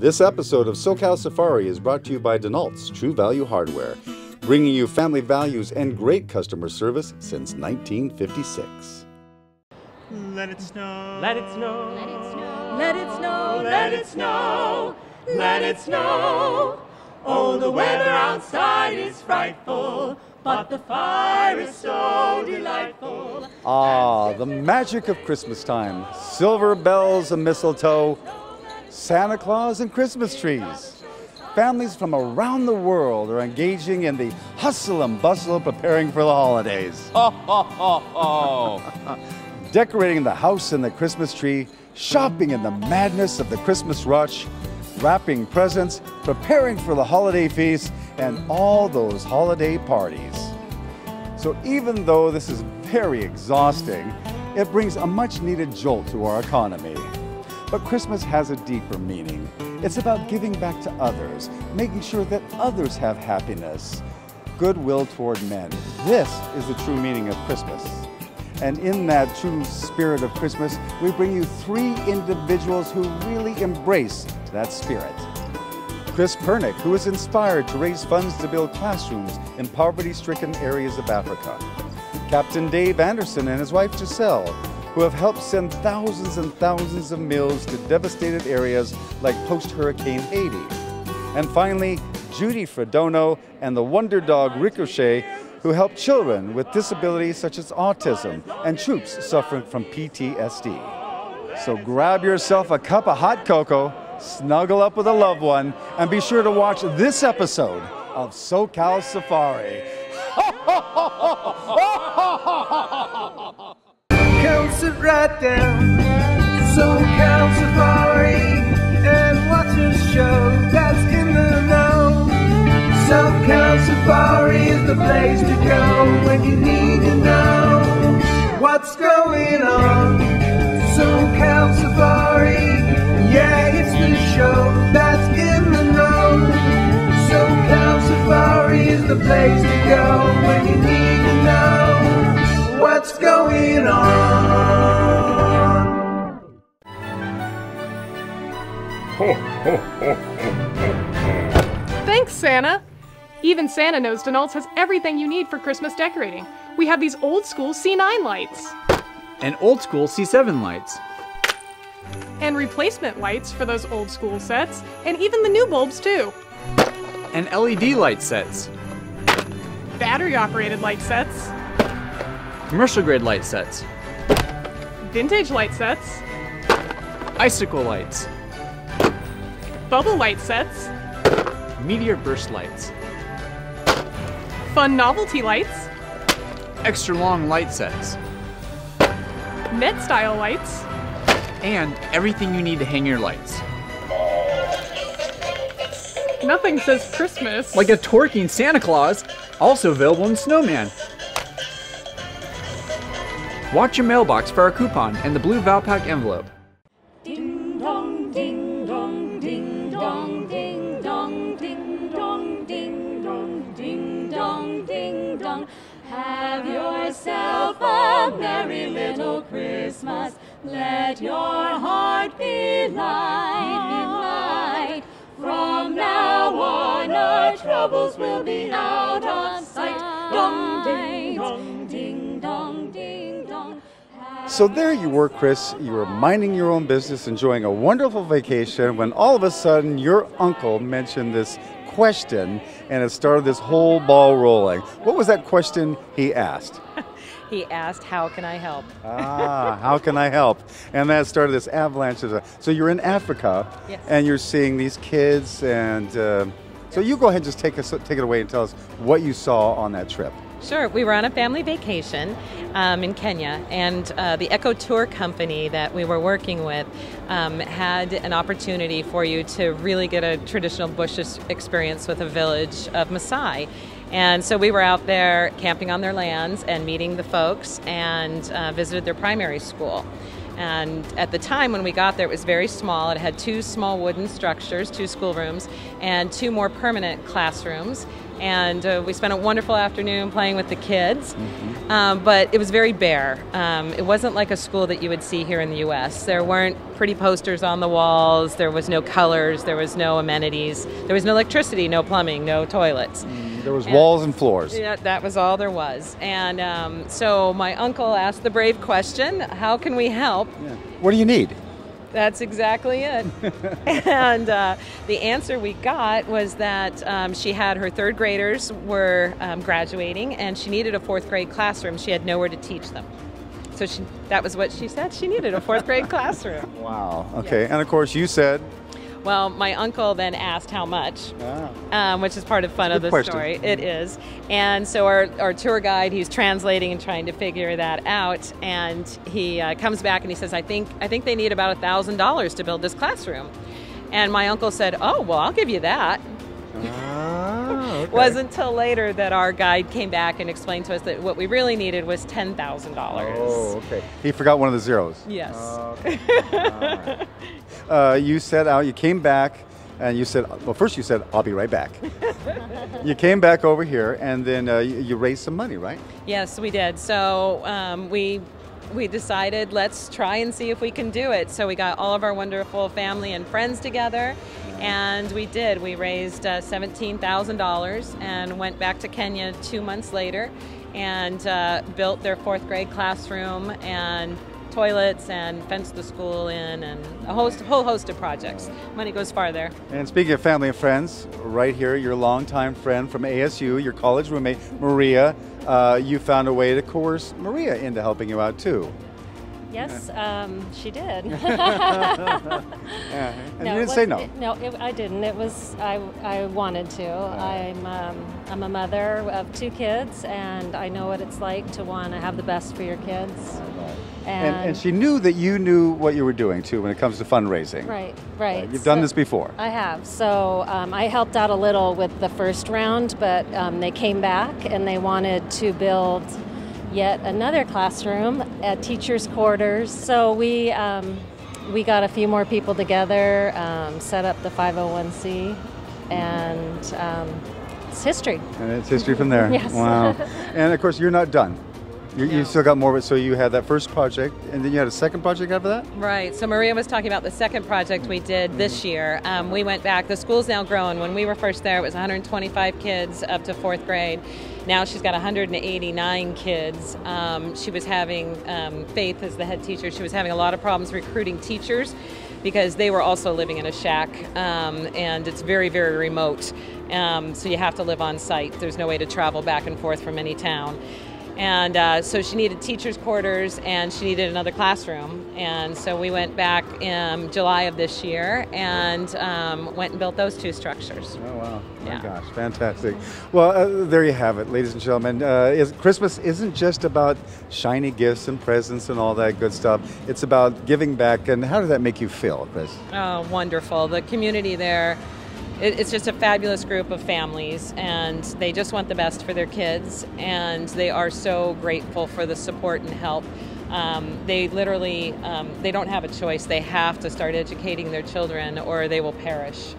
This episode of SoCal Safari is brought to you by Denault's True Value Hardware, bringing you family values and great customer service since 1956. Let it snow. Let it snow. Let it snow. Let it snow. Let it snow. Let it snow. Oh, the weather outside is frightful, but the fire is so delightful. Ah, the magic of Christmas time. Silver bells and mistletoe, Santa Claus and Christmas trees. Families from around the world are engaging in the hustle and bustle of preparing for the holidays. Ho, ho, ho, ho. Decorating the house and the Christmas tree, shopping in the madness of the Christmas rush, wrapping presents, preparing for the holiday feast, and all those holiday parties. So even though this is very exhausting, it brings a much needed jolt to our economy. But Christmas has a deeper meaning. It's about giving back to others, making sure that others have happiness, goodwill toward men. This is the true meaning of Christmas. And in that true spirit of Christmas, we bring you three individuals who really embrace that spirit. Chris Pernick, who is inspired to raise funds to build classrooms in poverty-stricken areas of Africa. Captain Dave Anderson and his wife Giselle, who have helped send thousands and thousands of meals to devastated areas like post-Hurricane Haiti. And finally, Judy Fredono and the wonder dog Ricochet, who help children with disabilities such as autism and troops suffering from PTSD. So grab yourself a cup of hot cocoa, snuggle up with a loved one, and be sure to watch this episode of SoCal Safari. Come sit right down, SoCal Safari, and watch a show that's in the know. SoCal Safari is the place to go when you need to know what's going on. SoCal Safari, yeah, it's the show that's in the know. SoCal Safari is the place to go when you need to know what's going on. Thanks, Santa. Even Santa knows Denault's has everything you need for Christmas decorating. We have these old school C9 lights. And old school C7 lights. And replacement lights for those old school sets. And even the new bulbs, too. And LED light sets. Battery operated light sets. Commercial grade light sets. Vintage light sets. Icicle lights. Bubble light sets. Meteor burst lights. Fun novelty lights. Extra long light sets. Net style lights. And everything you need to hang your lights. Nothing says Christmas. Like a twerking Santa Claus, also available in Snowman. Watch your mailbox for our coupon and the blue Valpak envelope. Ding dong, ding dong, ding dong, ding dong, ding dong, ding dong, ding dong, ding dong. Have yourself a merry little Christmas. Let your heart be light, From now on, our troubles will be out of sight. Dong, ding dong, ding dong, ding dong. So there you were, Chris. You were minding your own business, enjoying a wonderful vacation, when all of a sudden your uncle mentioned this question and it started this whole ball rolling. What was that question he asked? He asked, how can I help? How can I help? And that started this avalanche. So you're in Africa, Yes. and you're seeing these kids, and so you go ahead and just take it away and tell us what you saw on that trip. Sure, we were on a family vacation in Kenya, and the Eco Tour company that we were working with had an opportunity for you to really get a traditional bush experience with a village of Maasai. And so we were out there camping on their lands and meeting the folks, and visited their primary school. And at the time when we got there, it was very small. It had 2 small wooden structures, 2 schoolrooms, and 2 more permanent classrooms. and we spent a wonderful afternoon playing with the kids. But it was very bare. It wasn't like a school that you would see here in the U.S. There weren't pretty posters on the walls. There was no colors. There was no amenities. There was no electricity, no plumbing, no toilets. There was walls and floors. Yeah, that was all there was. And so my uncle asked the brave question, how can we help? Yeah. What do you need? That's exactly it. And the answer we got was that she had her third graders were graduating, and she needed a fourth grade classroom. She had nowhere to teach them. So that was what she said. She needed a fourth grade classroom. Wow. Okay. Yes. And of course you said? Well, my uncle then asked how much, which is part of fun of the story. It is. And so our tour guide, he's translating and trying to figure that out. And he comes back and he says, I think they need about $1,000 to build this classroom. And my uncle said, oh, well, I'll give you that. Okay. It wasn't until later that our guide came back and explained to us that what we really needed was $10,000. Oh, okay. He forgot one of the zeros. Yes. Okay. All right. You set out, you came back, and you said, well, first you said, I'll be right back. You came back over here, and then you raised some money, right? Yes, we did. So we decided, let's try and see if we can do it. So we got all of our wonderful family and friends together, and we did. We raised $17,000 and went back to Kenya 2 months later and built their fourth grade classroom and toilets and fenced the school in, and a whole host of projects. Money goes far there. And speaking of family and friends, right here, your longtime friend from ASU, your college roommate, Maria, you found a way to coerce Maria into helping you out too. Yes, she did. Yeah. And you didn't say no. I didn't. It was I wanted to. I'm a mother of 2 kids, and I know what it's like to want to have the best for your kids. And she knew that you knew what you were doing too when it comes to fundraising. Right. You've done this before. I have. So I helped out a little with the first round, but they came back and they wanted to build yet another classroom at teachers' quarters. So we got a few more people together, set up the 501c, and it's history. And it's history from there. Yes. Wow. And of course, you're not done. You still got more of it. So you had that first project, and then you had a second project after that? Right. So Maria was talking about the second project we did this year. We went back. The school's now grown. When we were first there, it was 125 kids up to fourth grade. Now she's got 189 kids. She was having, Faith as the head teacher, she was having a lot of problems recruiting teachers because they were also living in a shack, and it's very, very remote. So you have to live on site. There's no way to travel back and forth from any town. And so she needed teachers' quarters, and she needed another classroom. And so we went back in July of this year and went and built those 2 structures. Oh, wow. Yeah. My gosh, fantastic. Well, there you have it, ladies and gentlemen. Christmas isn't just about shiny gifts and presents and all that good stuff. It's about giving back. And how did that make you feel, Chris? Oh, wonderful. The community there, it's just a fabulous group of families, and they just want the best for their kids, and they are so grateful for the support and help. They literally, they don't have a choice. They have to start educating their children or they will perish.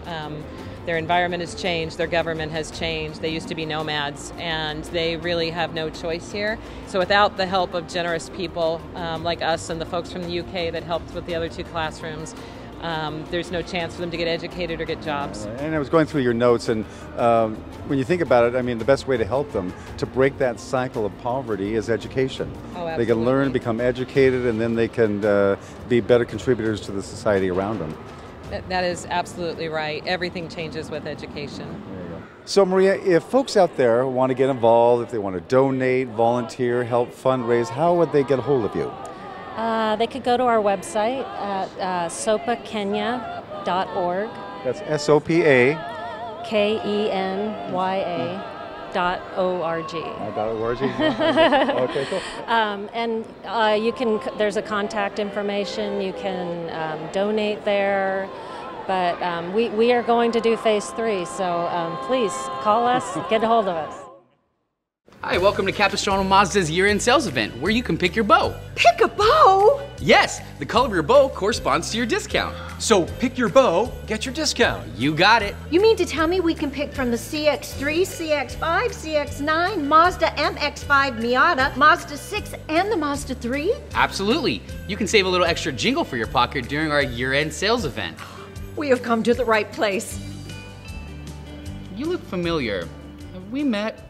Their environment has changed, their government has changed. They used to be nomads, and they really have no choice here. So without the help of generous people like us and the folks from the UK that helped with the other 2 classrooms, there's no chance for them to get educated or get jobs. And I was going through your notes, and when you think about it, I mean, the best way to help them to break that cycle of poverty is education. Oh, absolutely. They can learn, become educated, and then they can be better contributors to the society around them. That is absolutely right. Everything changes with education. There you go. So Maria, if folks out there want to get involved, if they want to donate, volunteer, help fundraise, how would they get a hold of you? They could go to our website at sopakenya.org. That's SOPA. KENYA.org. .org. Okay, cool. And you can. There's a contact information. You can donate there. But we are going to do phase 3. So please call us. Get a hold of us. Hi, welcome to Capistrano Mazda's year-end sales event, where you can pick your bow. Pick a bow? Yes, the color of your bow corresponds to your discount. So pick your bow, get your discount. You got it. You mean to tell me we can pick from the CX-3, CX-5, CX-9, Mazda MX-5 Miata, Mazda 6, and the Mazda 3? Absolutely. You can save a little extra jingle for your pocket during our year-end sales event. We have come to the right place. You look familiar. Have we met?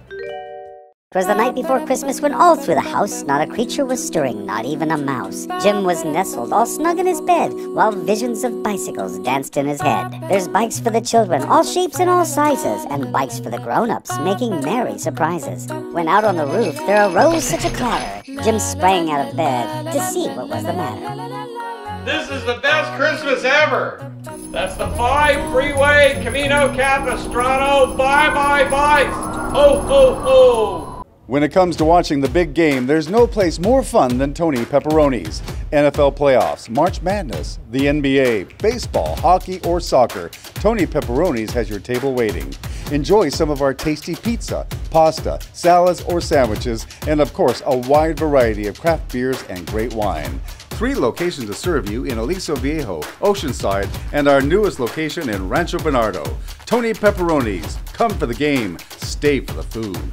'Twas the night before Christmas when all through the house not a creature was stirring, not even a mouse. Jim was nestled all snug in his bed, while visions of bicycles danced in his head. There's bikes for the children, all shapes and all sizes, and bikes for the grown-ups, making merry surprises. When out on the roof there arose such a clatter, Jim sprang out of bed to see what was the matter. This is the best Christmas ever! That's the 5 Freeway Camino Capistrano Bye Bikes! Ho, ho, ho! When it comes to watching the big game, there's no place more fun than Tony Pepperoni's. NFL playoffs, March Madness, the NBA, baseball, hockey, or soccer, Tony Pepperoni's has your table waiting. Enjoy some of our tasty pizza, pasta, salads, or sandwiches, and of course, a wide variety of craft beers and great wine. 3 locations to serve you in Aliso Viejo, Oceanside, and our newest location in Rancho Bernardo. Tony Pepperoni's. Come for the game, stay for the food.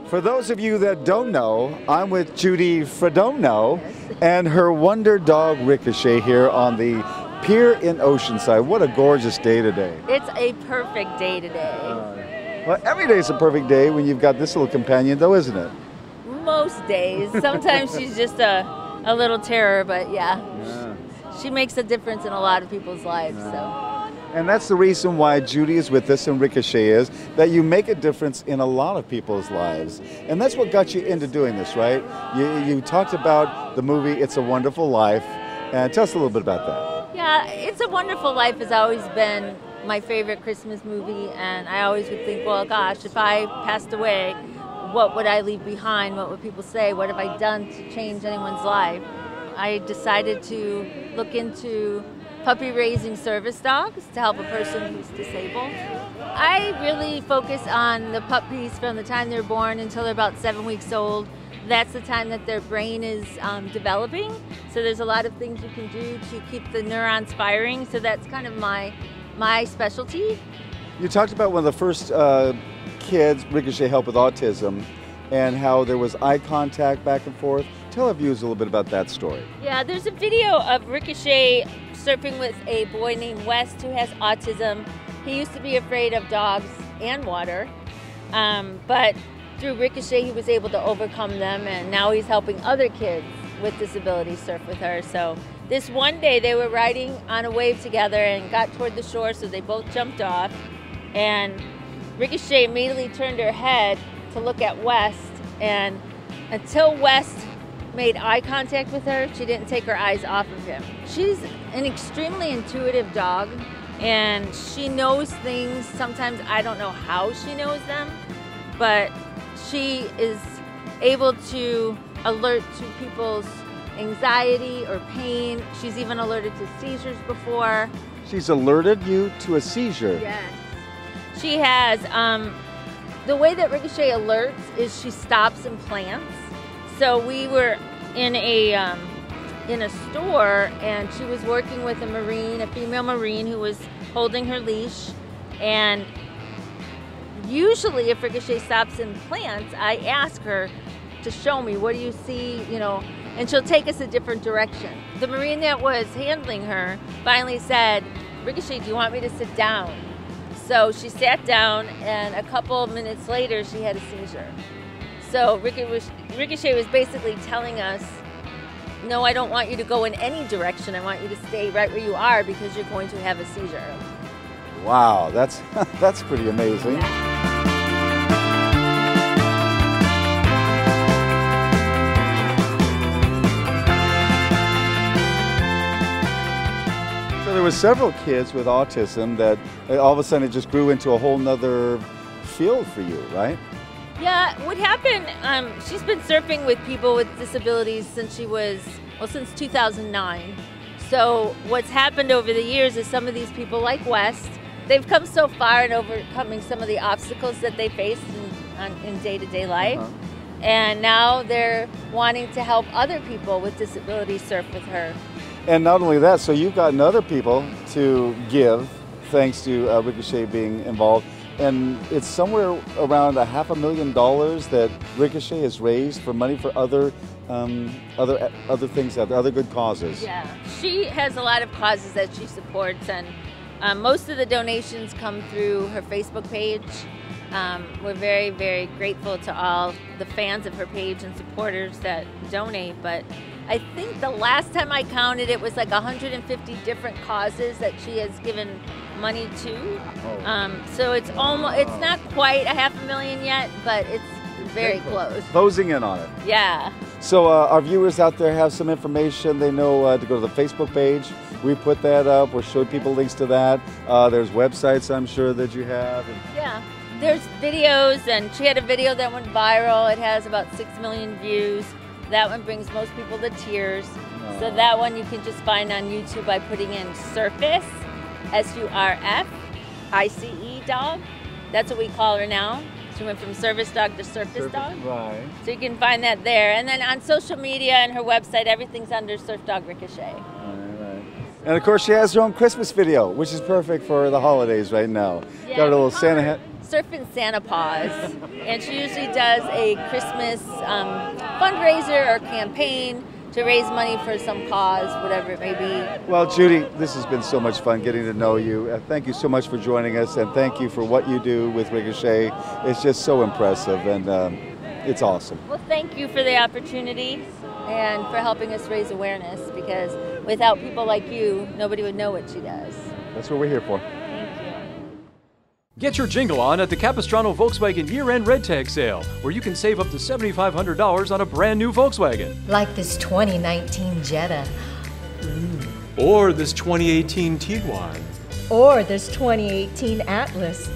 For those of you that don't know, I'm with Judy Fredono and her wonder dog Ricochet here on the pier in Oceanside. What a gorgeous day today. It's a perfect day today. Well, every day's a perfect day when you've got this little companion though, isn't it? Most days. Sometimes she's just a little terror, but yeah. She makes a difference in a lot of people's lives. So. And that's the reason why Judy is with us and Ricochet is, that you make a difference in a lot of people's lives. And that's what got you into doing this, right? You talked about the movie It's a Wonderful Life, and tell us a little bit about that. Yeah, It's a Wonderful Life has always been my favorite Christmas movie, and I always would think, well, gosh, if I passed away, what would I leave behind? What would people say? What have I done to change anyone's life? I decided to look into puppy raising service dogs to help a person who's disabled. I really focus on the puppies from the time they're born until they're about 7 weeks old. That's the time that their brain is developing. So there's a lot of things you can do to keep the neurons firing. So that's kind of my specialty. You talked about one of the first kids Ricochet helped with autism and how there was eye contact back and forth. Tell our viewers a little bit about that story. Yeah, there's a video of Ricochet surfing with a boy named West who has autism. He used to be afraid of dogs and water, but through Ricochet he was able to overcome them, and now he's helping other kids with disabilities surf with her. So this one day they were riding on a wave together and got toward the shore, so they both jumped off, and Ricochet immediately turned her head to look at West, and until West made eye contact with her, she didn't take her eyes off of him. She's an extremely intuitive dog, and she knows things. Sometimes I don't know how she knows them, but she is able to alert to people's anxiety or pain. She's even alerted to seizures before. She's alerted you to a seizure? Yes. She has. The way that Ricochet alerts is she stops and plants. So we were in a store, and she was working with a female Marine who was holding her leash. And usually if Ricochet stops and plants, I ask her to show me, what do you see, and she'll take us a different direction. The Marine that was handling her finally said, Ricochet, do you want me to sit down? So she sat down, and a couple of minutes later she had a seizure. So Ricochet was basically telling us, no, I don't want you to go in any direction. I want you to stay right where you are because you're going to have a seizure. Wow, that's pretty amazing. were several kids with autism that all of a sudden it just grew into a whole nother field for you, right? Yeah, what happened, she's been surfing with people with disabilities since since 2009. So what's happened over the years is some of these people like West, they've come so far in overcoming some of the obstacles that they face in day-to-day life. And now they're wanting to help other people with disabilities surf with her. And not only that, so you've gotten other people to give, thanks to Ricochet being involved. And it's somewhere around $500,000 that Ricochet has raised for money for other things, other good causes. Yeah, she has a lot of causes that she supports, and most of the donations come through her Facebook page. We're very, very grateful to all the fans of her page and supporters that donate, but I think the last time I counted it was like 150 different causes that she has given money to. So it's not quite $500,000 yet, but it's very close. Closing in on it. Yeah. So our viewers out there have some information. They know to go to the Facebook page. We put that up. We'll show people links to that. There's websites, I'm sure, that you have. Yeah. There's videos, and she had a video that went viral. It has about 6 million views. That one brings most people to tears. So that one you can just find on YouTube by putting in Surface, S-U-R-F-I-C-E dog. That's what we call her now. She went from service dog to surface dog. Right. So you can find that there. And then on social media and her website, everything's under Surf Dog Ricochet. And of course, she has her own Christmas video, which is perfect for the holidays right now. Yeah, got a little Santa hat. Surfing Santa Paws, and she usually does a Christmas fundraiser or campaign to raise money for some cause, whatever it may be. Well, Judy, this has been so much fun getting to know you. Thank you so much for joining us, and thank you for what you do with Ricochet. It's just so impressive, and it's awesome. Well, thank you for the opportunity and for helping us raise awareness, because without people like you, nobody would know what she does. That's what we're here for. Get your jingle on at the Capistrano Volkswagen year-end red tag sale, where you can save up to $7,500 on a brand new Volkswagen. Like this 2019 Jetta. Or this 2018 Tiguan. Or this 2018 Atlas.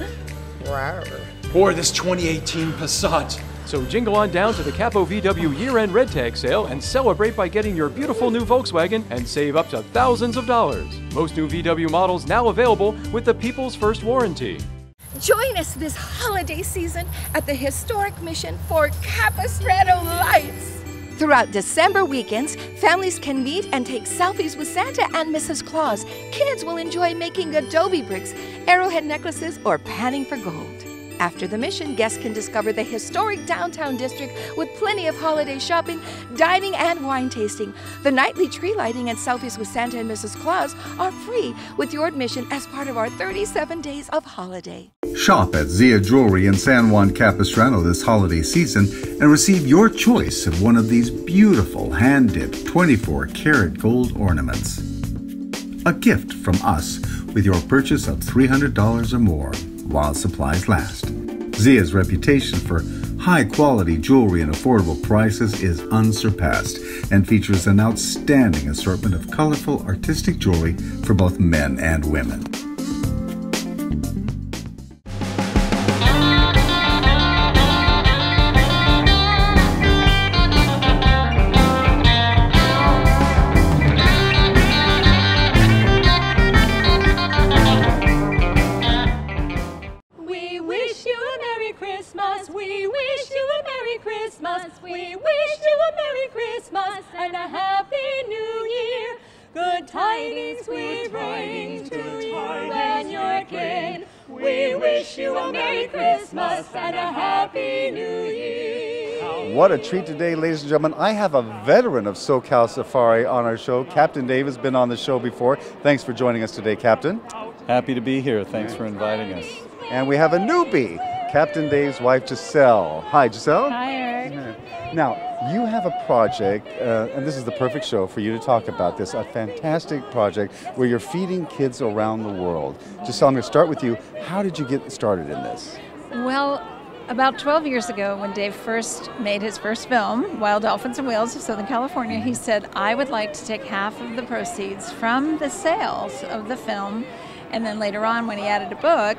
Or this 2018 Passat. So jingle on down to the Capo VW year-end red tag sale and celebrate by getting your beautiful new Volkswagen and save up to thousands of dollars. Most new VW models now available with the People's First Warranty. Join us this holiday season at the historic mission for Capistrano Lights. Throughout December weekends, families can meet and take selfies with Santa and Mrs. Claus. Kids will enjoy making adobe bricks, arrowhead necklaces, or panning for gold. After the mission, guests can discover the historic downtown district with plenty of holiday shopping, dining, and wine tasting. The nightly tree lighting and selfies with Santa and Mrs. Claus are free with your admission as part of our 37 days of holiday. Shop at Zia Jewelry in San Juan Capistrano this holiday season and receive your choice of one of these beautiful hand-dipped 24-karat gold ornaments. A gift from us with your purchase of $300 or more while supplies last. Zia's reputation for high-quality jewelry and affordable prices is unsurpassed and features an outstanding assortment of colorful artistic jewelry for both men and women. We wish you a Merry Christmas. We wish you a Merry Christmas and a Happy New Year. Good tidings we bring to you and your kin. We wish you a Merry Christmas and a Happy New Year. What a treat today, ladies and gentlemen. I have a veteran of SoCal Safari on our show. Captain Dave has been on the show before. Thanks for joining us today, Captain. Happy to be here. Thanks for inviting us. And we have a newbie, Captain Dave's wife, Giselle. Hi, Giselle. Hi, Eric. Now, you have a project, and this is the perfect show for you to talk about this, a fantastic project where you're feeding kids around the world. Giselle, I'm going to start with you. How did you get started in this? Well, About 12 years ago, when Dave first made his first film, Wild Dolphins and Whales of Southern California, he said, I would like to take half of the proceeds from the sales of the film, and then later on when he added a book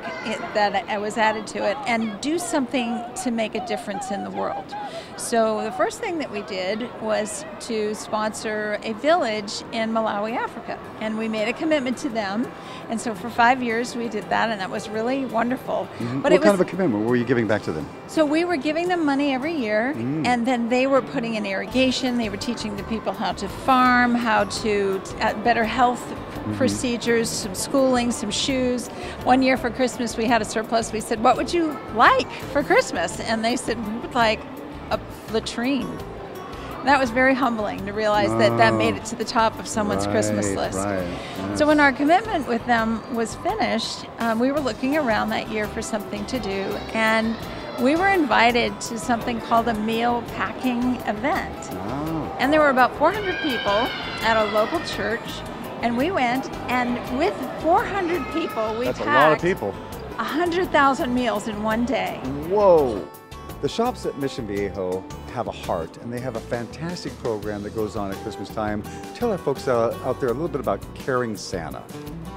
that was added to it, and do something to make a difference in the world. So the first thing that we did was to sponsor a village in Malawi, Africa, and we made a commitment to them. And so for 5 years we did that, and that was really wonderful. But what kind of a commitment were you giving back to them? So we were giving them money every year, and then they were putting in irrigation. They were teaching the people how to farm, how to better health procedures, some schooling, some shoes. One year for Christmas we had a surplus. We said, what would you like for Christmas? And they said, we would like a latrine. And that was very humbling to realize that made it to the top of someone's Christmas list. Yes. So when our commitment with them was finished, we were looking around that year for something to do, and we were invited to something called a meal packing event. And there were about 400 people at a local church, and we went, and with 400 people, we That's packed a lot of people. 100,000 meals in one day. Whoa! The shops at Mission Viejo have a heart, and they have a fantastic program that goes on at Christmas time. Tell our folks out there a little bit about Caring Santa.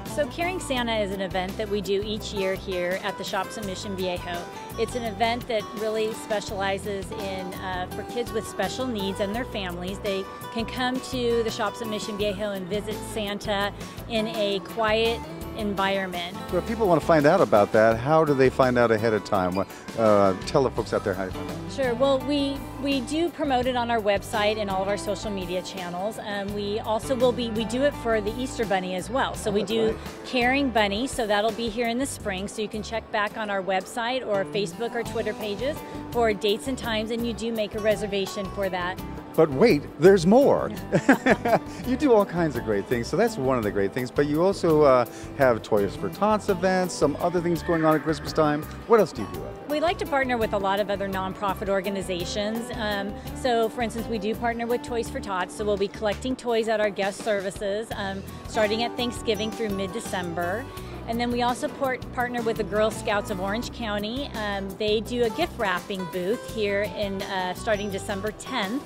So Caring Santa is an event that we do each year here at the shops at Mission Viejo. It's an event that really specializes in for kids with special needs and their families. They can come to the shops at Mission Viejo and visit Santa in a quiet environment. So if people want to find out about that, how do they find out ahead of time? Tell the folks out there how to find out. Sure. Well, we do promote it on our website and all of our social media channels. We also we do it for the Easter Bunny as well. So we do Caring Bunny, so that'll be here in the spring. So you can check back on our website or Facebook or Twitter pages for dates and times, and you do make a reservation for that. But wait, there's more. You do all kinds of great things, so that's one of the great things. But you also have Toys for Tots events, some other things going on at Christmas time. What else do you do? We like to partner with a lot of other nonprofit organizations. So for instance, we do partner with Toys for Tots, so we'll be collecting toys at our guest services starting at Thanksgiving through mid-December. And then we also partner with the Girl Scouts of Orange County. They do a gift wrapping booth here in starting December 10th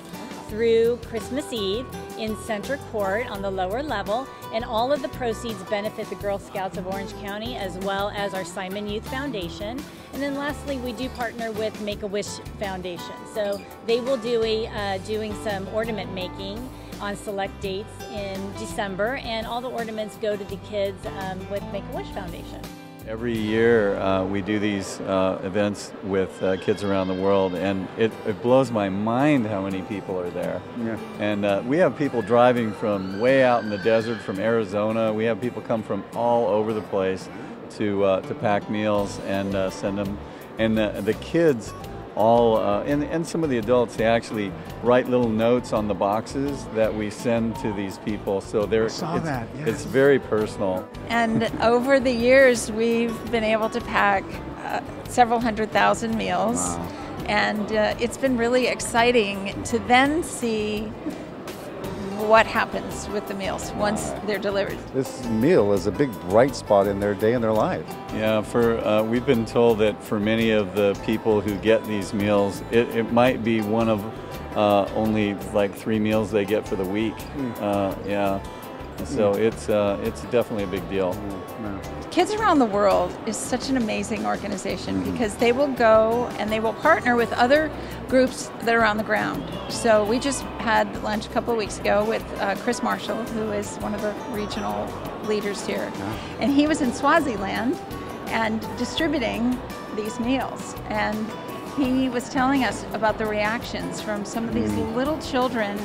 through Christmas Eve in Center Court on the lower level, and all of the proceeds benefit the Girl Scouts of Orange County as well as our Simon Youth Foundation. And then lastly, we do partner with Make-A-Wish Foundation. So they will do doing some ornament making on select dates in December, and all the ornaments go to the kids with Make-A-Wish Foundation. Every year we do these events with kids around the world, and it blows my mind how many people are there. Yeah. And we have people driving from way out in the desert from Arizona. We have people come from all over the place to pack meals and send them. And the kids all, and some of the adults, they actually write little notes on the boxes that we send to these people. So it's very personal. And over the years, we've been able to pack several 100,000 meals. Wow. And it's been really exciting to then see what happens with the meals once they're delivered. This meal is a big bright spot in their day and their life. Yeah, we've been told that for many of the people who get these meals, it might be one of only like 3 meals they get for the week. Yeah, so it's definitely a big deal. Kids Around the World is such an amazing organization because they will go and they will partner with other groups that are on the ground. So we just had lunch a couple of weeks ago with Chris Marshall, who is one of the regional leaders here. And he was in Swaziland and distributing these meals. And he was telling us about the reactions from some of these little children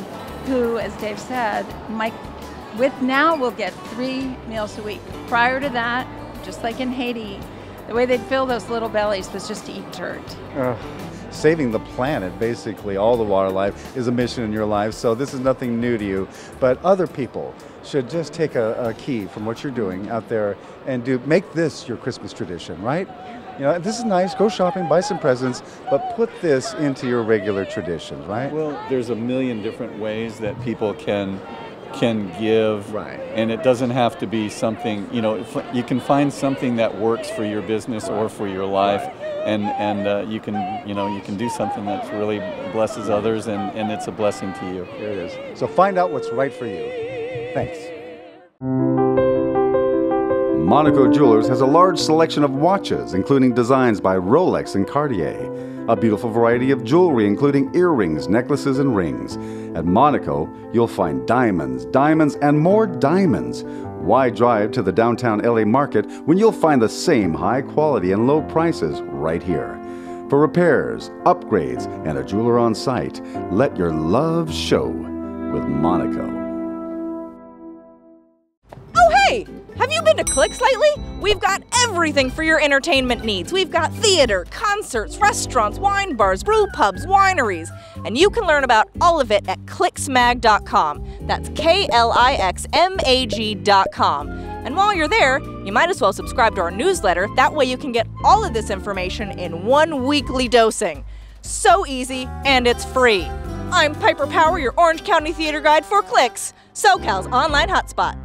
who, as Dave said, now we'll get 3 meals a week. Prior to that, just like in Haiti, the way they'd fill those little bellies was just to eat dirt. Saving the planet, basically, all the water life, is a mission in your life, so this is nothing new to you. But other people should just take a key from what you're doing out there and make this your Christmas tradition, right? You know, this is nice, go shopping, buy some presents, but put this into your regular traditions, right? Well, there's a million different ways that people can give, right? And it doesn't have to be something, you know, you can find something that works for your business or for your life. and you can do something that really blesses others, and it's a blessing to you. Here it is. So find out what's right for you. Thanks. Monaco Jewelers has a large selection of watches, including designs by Rolex and Cartier. A beautiful variety of jewelry, including earrings, necklaces, and rings. At Monaco, you'll find diamonds, diamonds, and more diamonds. Why drive to the downtown LA market when you'll find the same high quality and low prices right here? For repairs, upgrades, and a jeweler on site, let your love show with Monaco. Oh, hey! Have you been to Clicks lately? We've got everything for your entertainment needs. We've got theater, concerts, restaurants, wine bars, brew pubs, wineries. And you can learn about all of it at clicksmag.com. That's KLIXMAG.com. And while you're there, you might as well subscribe to our newsletter. That way you can get all of this information in one weekly dosing. So easy, and it's free. I'm Piper Power, your Orange County theater guide for Clicks, SoCal's online hotspot.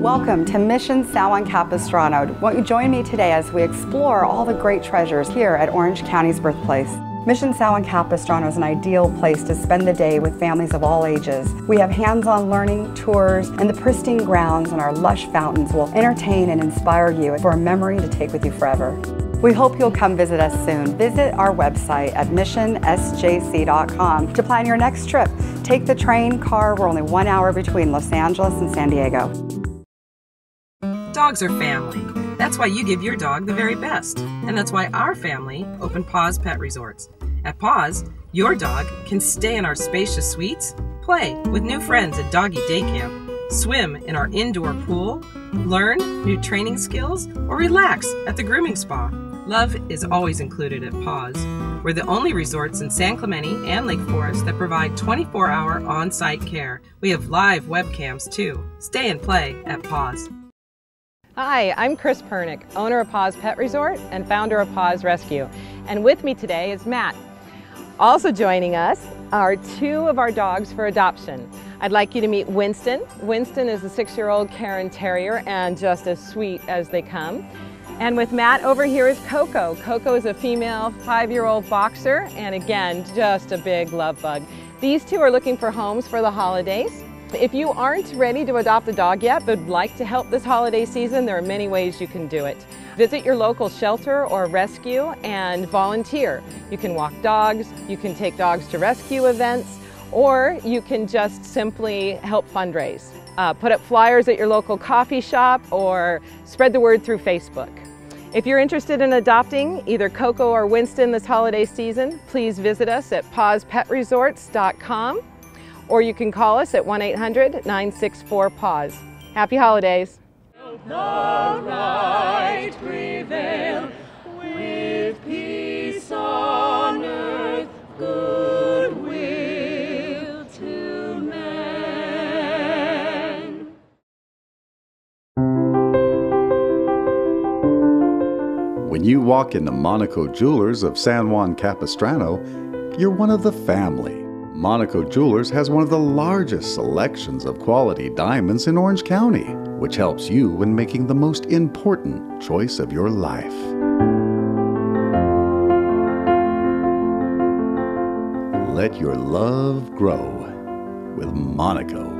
Welcome to Mission San Juan Capistrano. Won't you join me today as we explore all the great treasures here at Orange County's birthplace? Mission San Juan Capistrano is an ideal place to spend the day with families of all ages. We have hands-on learning, tours, and the pristine grounds and our lush fountains will entertain and inspire you for a memory to take with you forever. We hope you'll come visit us soon. Visit our website at missionsjc.com to plan your next trip. Take the train, car, we're only 1 hour between Los Angeles and San Diego. Dogs are family. That's why you give your dog the very best. And that's why our family opened Paws Pet Resorts. At Paws, your dog can stay in our spacious suites, play with new friends at Doggy Day Camp, swim in our indoor pool, learn new training skills, or relax at the grooming spa. Love is always included at Paws. We're the only resorts in San Clemente and Lake Forest that provide 24-hour on-site care. We have live webcams too. Stay and play at Paws. Hi, I'm Chris Pernick, owner of Paws Pet Resort and founder of Paws Rescue. And with me today is Matt. Also joining us are two of our dogs for adoption. I'd like you to meet Winston. Winston is a 6-year-old Cairn Terrier and just as sweet as they come. And with Matt over here is Coco. Coco is a female 5-year-old boxer and again, just a big love bug. These two are looking for homes for the holidays. If you aren't ready to adopt a dog yet but would like to help this holiday season, there are many ways you can do it. Visit your local shelter or rescue and volunteer. You can walk dogs, you can take dogs to rescue events, or you can just simply help fundraise. Put up flyers at your local coffee shop or spread the word through Facebook. If you're interested in adopting either Coco or Winston this holiday season, please visit us at pawspetresorts.com. or you can call us at 1-800-964-PAWS. Happy holidays. The right prevail with peace on earth, goodwill to men. When you walk into Monaco Jewelers of San Juan Capistrano, you're one of the family. Monaco Jewelers has one of the largest selections of quality diamonds in Orange County, which helps you when making the most important choice of your life. Let your love grow with Monaco.